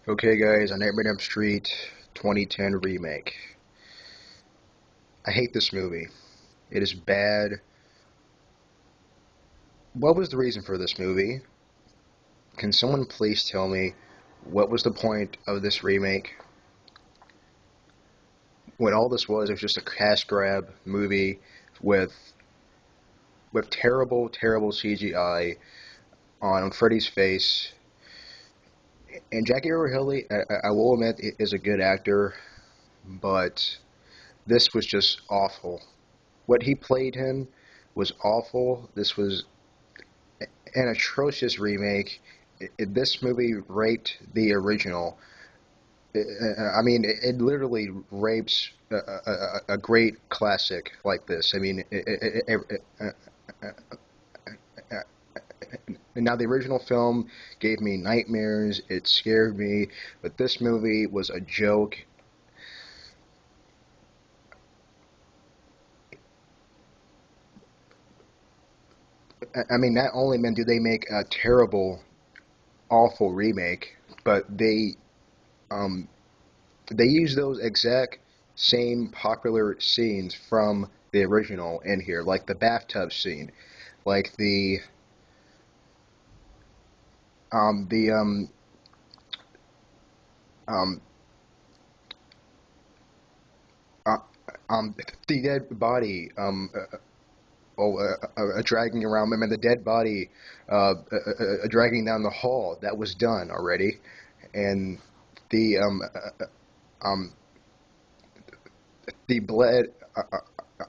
Okay, guys, on Elm Street 2010 remake. I hate this movie. It is bad. What was the reason for this movie? Can someone please tell me what was the point of this remake? When all this was, it was just a cash grab movie with terrible, terrible CGI on Freddy's face. And Jackie Earle, I will admit, is a good actor, but this was just awful. What he played him was awful. This was an atrocious remake. This movie raped the original. I mean, it literally rapes a great classic like this. I mean, now the original film gave me nightmares. It scared me, but this movie was a joke. I mean, not only man do they make a terrible, awful remake, but um, they use those exact same popular scenes from the original in here, like the bathtub scene, like the um, uh, the dead body dragging around. Remember the dead body dragging down the hall. That was done already, and the um, the bled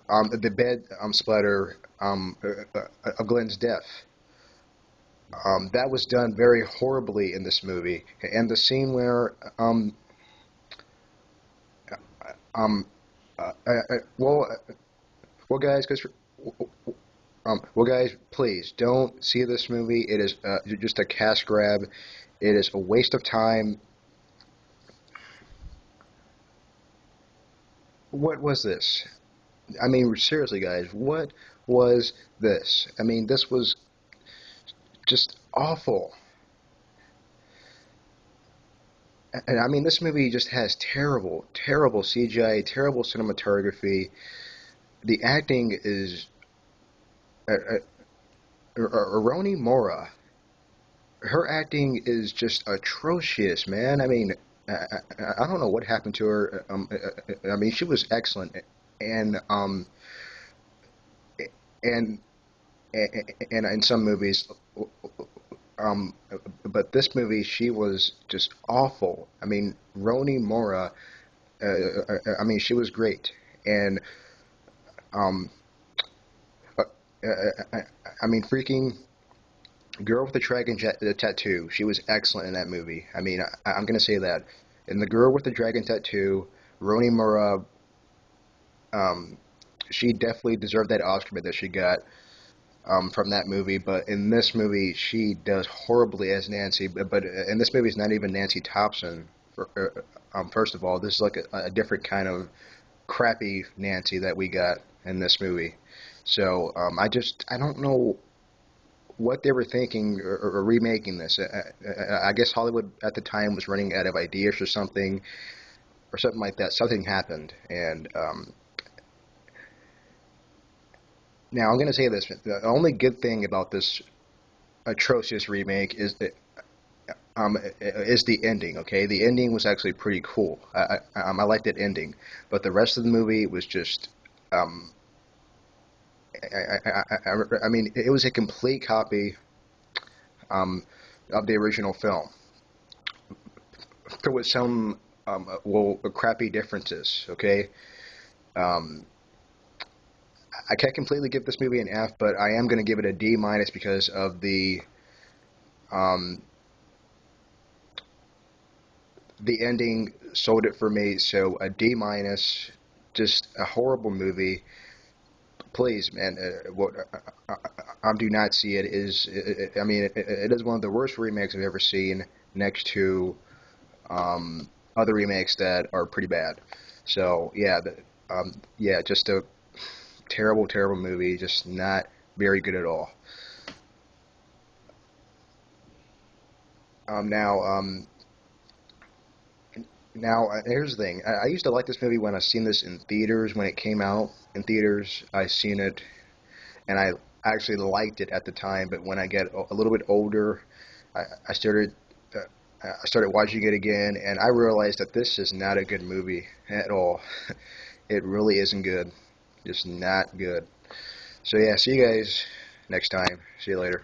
the bed splatter of Glenn's death. That was done very horribly in this movie, and the scene where um well guys, guys, please don't see this movie. It is just a cash grab. It is a waste of time. What was this? I mean, seriously, guys, what was this? I mean, this was just awful. And I mean, this movie just has terrible, terrible CGI, terrible cinematography. The acting is Rooney Mora. Her acting is just atrocious, man. I mean, I don't know what happened to her. I mean, she was excellent, and and and in some movies, um, but this movie she was just awful. I mean, Rooney Mora. I mean, she was great, and um, uh, I mean, freaking girl with the the tattoo. She was excellent in that movie. I mean, I'm gonna say that. And the girl with the dragon tattoo, Rooney Mara, um, she definitely deserved that Oscar that she got from that movie. But in this movie, she does horribly as Nancy. But in this movie, it's not even Nancy Thompson. First of all, this is like a different kind of crappy Nancy that we got in this movie. So I don't know what they were thinking or remaking this. I guess Hollywood at the time was running out of ideas or something like that. Something happened, and now I'm going to say this: the only good thing about this atrocious remake is the ending. Okay, the ending was actually pretty cool. I liked that ending, but the rest of the movie was just. Um, I mean, it was a complete copy um, of the original film. There was some crappy differences. Okay, um, I can't completely give this movie an F, but I am going to give it a D minus because of um, the ending sold it for me. So a D minus, just a horrible movie. Please, man, do not see it. I mean, it is one of the worst remakes I've ever seen, next to other remakes that are pretty bad. So yeah, yeah, just a terrible, terrible movie. Just not very good at all. Now, Now, here's the thing. I used to like this movie when I seen this in theaters when it came out in theaters. I seen it and I actually liked it at the time. But when I get a little bit older, I started I started watching it again, and I realized that this is not a good movie at all. It really isn't good. Just not good. So yeah, see you guys next time. See you later.